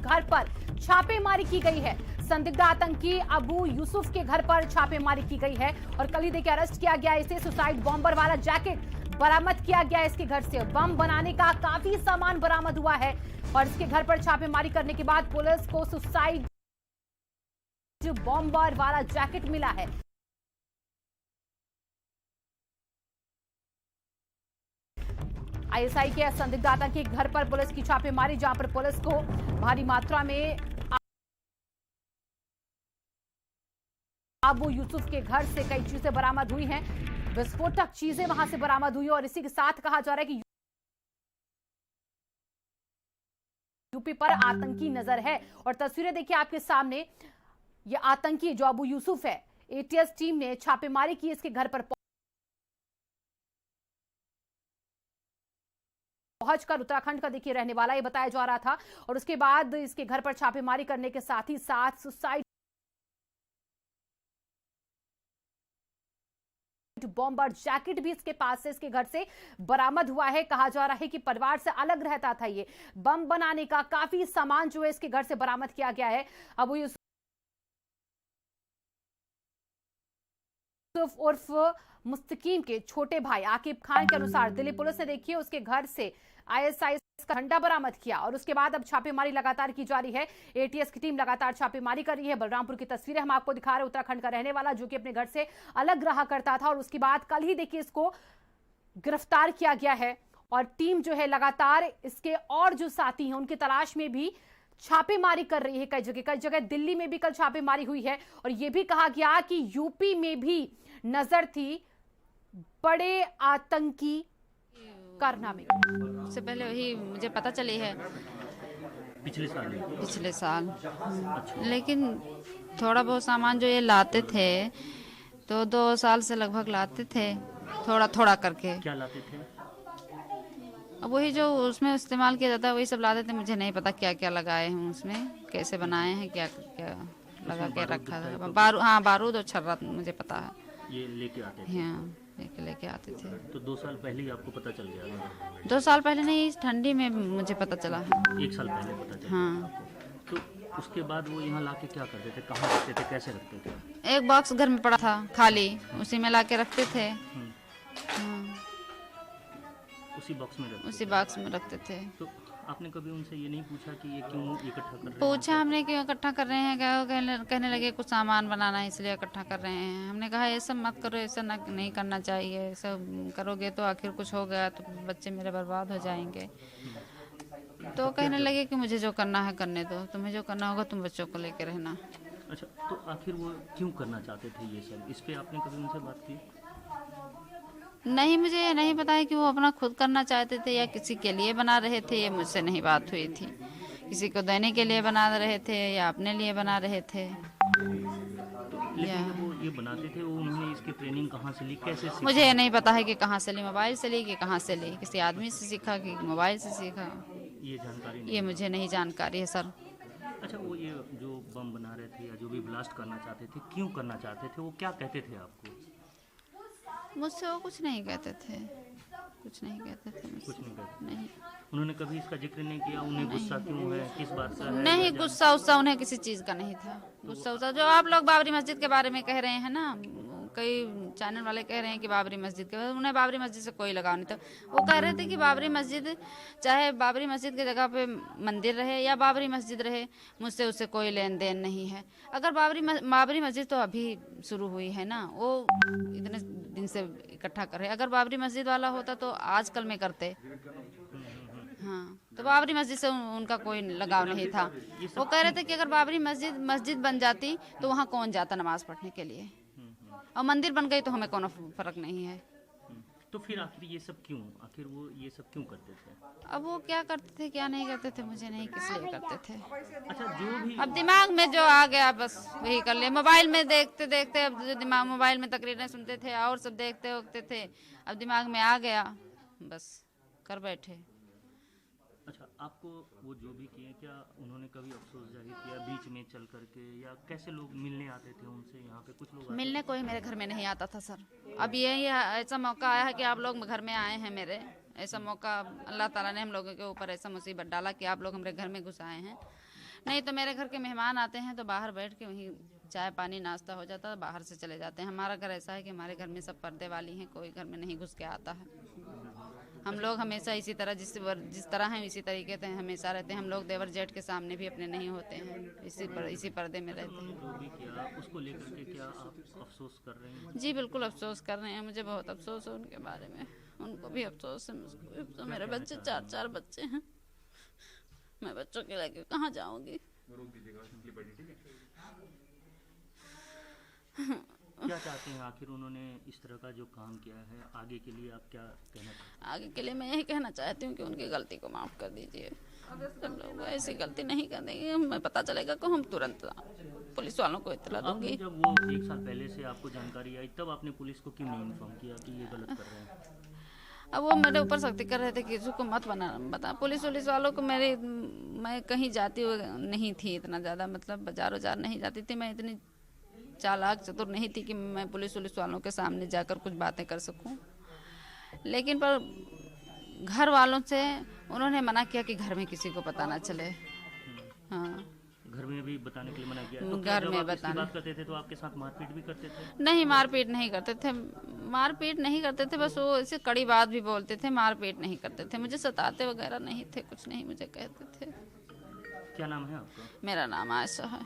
घर पर छापेमारी की गई है। संदिग्ध आतंकी अबू यूसुफ के घर पर छापेमारी की गई है और कल ही देखिए अरेस्ट किया गया। इसे सुसाइड बॉम्बर वाला जैकेट बरामद किया गया। इसके घर से बम बनाने का काफी सामान बरामद हुआ है और इसके घर पर छापेमारी करने के बाद पुलिस को सुसाइड बॉम्बर वाला जैकेट मिला है। आईएसआई के संदिग्ध आतंकी के घर पर पुलिस की छापेमारी, जहां पर पुलिस को भारी मात्रा में अबू यूसुफ के घर से कई चीजें बरामद हुई हैं। विस्फोटक चीजें वहां से बरामद हुई और इसी के साथ कहा जा रहा है कि यूपी पर आतंकी नजर है। और तस्वीरें देखिए आपके सामने, यह आतंकी जो अबू यूसुफ है, एटीएस टीम ने छापेमारी की इसके घर पर पहुंचकर। उत्तराखंड का देखिए रहने वाला ये बताया जा रहा था और उसके बाद इसके घर पर छापेमारी करने के साथ ही साथ सुसाइड बॉम्बर जैकेट भी इसके पास से इसके घर से बरामद हुआ है। कहा जा रहा है कि परिवार से अलग रहता था ये। बम बनाने का काफी सामान जो है इसके घर से बरामद किया गया है। अबू यूसुफ उर्फ मुस्तकीम के छोटे भाई आकिब खान के अनुसार दिल्ली पुलिस ने देखिए उसके घर से आईएसआई का झंडा बरामद किया और उसके बाद अब छापेमारी लगातार की जा रही है। एटीएस की टीम लगातार छापेमारी कर रही है। बलरामपुर की तस्वीरें हम आपको दिखा रहे हैं। उत्तराखंड का रहने वाला जो कि अपने घर से अलग रहा करता था और उसके बाद कल ही देखिए इसको गिरफ्तार किया गया है और टीम जो है लगातार इसके और जो साथी हैं उनकी तलाश में भी छापेमारी कर रही है। कई जगह दिल्ली में भी कल छापेमारी हुई है और यह भी कहा गया कि यूपी में भी नजर थी बड़े आतंकी कारनामे। सबसे पहले वही मुझे पता चली है पिछले साल। लेकिन थोड़ा बहुत सामान जो ये लाते थे तो 2 साल से लगभग लाते थे, थोड़ा थोड़ा करके। क्या लाते थे? अब वही जो उसमें इस्तेमाल किया जाता है वही सब लाते थे। मुझे नहीं पता क्या क्या लगाए हैं उसमें, कैसे बनाए हैं, क्या क्या लगा के रखा था। बारूद और छर्रा मुझे पता है। ये लेके आते थे? हाँ, लेके आते थे। तो 2 साल पहले ही आपको पता चल गया? 2 साल पहले नहीं, इस ठंडी में मुझे पता चला है। 1 साल पहले पता चला? हाँ। तो उसके बाद वो यहाँ लाके क्या करते थे, कहाँ रखते थे, कैसे रखते थे? एक बॉक्स घर में पड़ा था खाली, उसी में लाके रखते थे। हाँ। उसी बॉक्स में रखते? उसी बॉक्स में रखते थे। तो आपने कभी उनसे ये नहीं पूछा कि ये क्यों इकट्ठा कर रहे हैं? पूछा हमने क्यों इकट्ठा कर रहे हैं, कहने लगे कुछ सामान बनाना है इसलिए इकट्ठा कर रहे हैं। हमने कहा ये सब मत करो, ऐसा नहीं करना चाहिए। ऐसा करोगे तो आखिर कुछ हो गया तो बच्चे मेरे बर्बाद हो जाएंगे। तो कहने लगे कि मुझे जो करना है करने दो, तुम्हें जो करना होगा तुम बच्चों को लेके रहना। अच्छा, तो आखिर वो क्यों करना चाहते थे ये सब? इस पे आपने कभी उनसे बात की? नहीं, मुझे ये नहीं पता है कि वो अपना खुद करना चाहते थे या किसी के लिए बना रहे थे। ये मुझसे नहीं बात हुई थी। किसी को देने के लिए बना रहे थे या अपने लिए बना रहे थे। लेकिन वो ये बनाते थे, वो उन्होंने इसकी ट्रेनिंग कहाँ से ली, कैसे सीखा? मुझे ये नहीं पता है कि कहाँ से ली, मोबाइल से ली कि कहाँ से ली, किसी आदमी से सीखा कि मोबाइल से सीखा, ये जानकारी नहीं? ये मुझे नहीं जानकारी है सर। अच्छा, वो ये जो बम बना रहे थे या जो भी ब्लास्ट करना चाहते थे, क्यों करना चाहते थे, वो क्या कहते थे आपको? मुझसे वो कुछ नहीं कहते थे, कुछ नहीं कहते थे मुझसे। कुछ नहीं कहते? नहीं। उन्होंने कभी इसका जिक्र नहीं किया? उन्हें गुस्सा क्यों है, किस बात का है? नहीं, गुस्सा उस्सा उन्हें किसी चीज़ का नहीं था। गुस्सा उस्सा जो आप लोग बाबरी मस्जिद के बारे में कह रहे हैं ना, कई चैनल वाले कह रहे हैं कि बाबरी मस्जिद के, उन्हें बाबरी मस्जिद से कोई लगाव नहीं था। वो कह रहे थे कि बाबरी मस्जिद, चाहे बाबरी मस्जिद की जगह पे मंदिर रहे या बाबरी मस्जिद रहे, मुझसे उससे कोई लेन देन नहीं है। अगर बाबरी मस्जिद तो अभी शुरू हुई है ना, वो इतने दिन से इकट्ठा कर रहे। अगर बाबरी मस्जिद वाला होता तो आजकल में करते। हाँ, तो बाबरी मस्जिद से उनका कोई लगाव नहीं था। वो कह रहे थे कि अगर बाबरी मस्जिद बन जाती तो वहाँ कौन जाता नमाज पढ़ने के लिए, और मंदिर बन गई तो हमें कोनो फर्क नहीं है। तो फिर आखिर ये सब क्यों, आखिर वो ये सब क्यों करते थे? अब वो क्या करते थे क्या नहीं करते थे मुझे नहीं, किस लिए करते थे। अच्छा, जो भी अब दिमाग में जो आ गया बस वही कर ले। मोबाइल में देखते देखते अब जो दिमाग, मोबाइल में तकरीरें सुनते थे और सब देखते होते थे, अब दिमाग में आ गया बस कर बैठे। अच्छा, आपको वो जो भी किए, क्या उन्होंने कभी अफसोस जाहिर किया बीच में चल करके, या कैसे लोग मिलने आते थे उनसे? यहाँ पे कुछ लोग मिलने कोई मेरे घर में नहीं आता था सर। अब ये ऐसा मौका आया है कि आप लोग घर में आए हैं मेरे, ऐसा मौका अल्लाह ताला ने हम लोगों के ऊपर ऐसा मुसीबत डाला कि आप लोग हमारे घर में घुस आए हैं। नहीं तो मेरे घर के मेहमान आते हैं तो बाहर बैठ के वहीं चाय पानी नाश्ता हो जाता है, बाहर से चले जाते हैं। हमारा घर ऐसा है कि हमारे घर में सब पर्दे वाली हैं, कोई घर में नहीं घुस के आता है। हम लोग हमेशा इसी तरह जिस तरह हैं इसी तरीके से हमेशा रहते हैं। हम लोग देवर जेठ के सामने भी अपने नहीं होते हैं, इसी पर्दे में रहते हैं। जो भी किया उसको लेकर के क्या आप अफसोस कर रहे हैं? जी बिल्कुल अफसोस कर रहे हैं, मुझे बहुत अफसोस है उनके बारे में। उनको भी अफसोस है, मुझको भी अफसोस। मेरे बच्चे 4 बच्चे हैं, मैं बच्चों के लेके कहाँ जाऊंगी? क्या चाहते हैं आखिर उन्होंने इस तरह का जो काम किया है, आगे के लिए आप क्या कहना चाहते आगे के लिए मैं यही कहना चाहती हूँ कि उनकी गलती को माफ़ कर दीजिए। हम लोग ऐसी गलती नहीं कर देंगे, हमें पता चलेगा कि हम तुरंत पुलिस वालों को इत्तला हैं? आपने दूंगी। जब वो 1 साल पहले से आपको जानकारी आई तब आपने पुलिस को क्यों नहीं इन्फॉर्म किया कि ये गलत कर रहे हैं? अब वो मेरे ऊपर सख्ती कर रहे थे कि इसको मत बता। पुलिस वालों को मैं कहीं जाती हुई नहीं थी इतना ज़्यादा, मतलब बाजार नहीं जाती थी। मैं इतनी चालाक चतुर नहीं थी कि मैं पुलिस वालों के सामने जाकर कुछ बातें कर सकूं। लेकिन पर घर वालों से उन्होंने मना किया कि घर में किसी को पता ना चले। हाँ, घर में भी बताने के लिए मना किया? तो घर जब में आप इसकी बताने बात करते थे तो आपके साथ मारपीट भी करते थे? नहीं, मारपीट नहीं करते थे, बस वो ऐसे कड़ी बात भी बोलते थे, मारपीट नहीं करते थे। मुझे सताते वगैरह नहीं थे, कुछ नहीं मुझे कहते थे। क्या नाम है आपका? मेरा नाम आयशा है।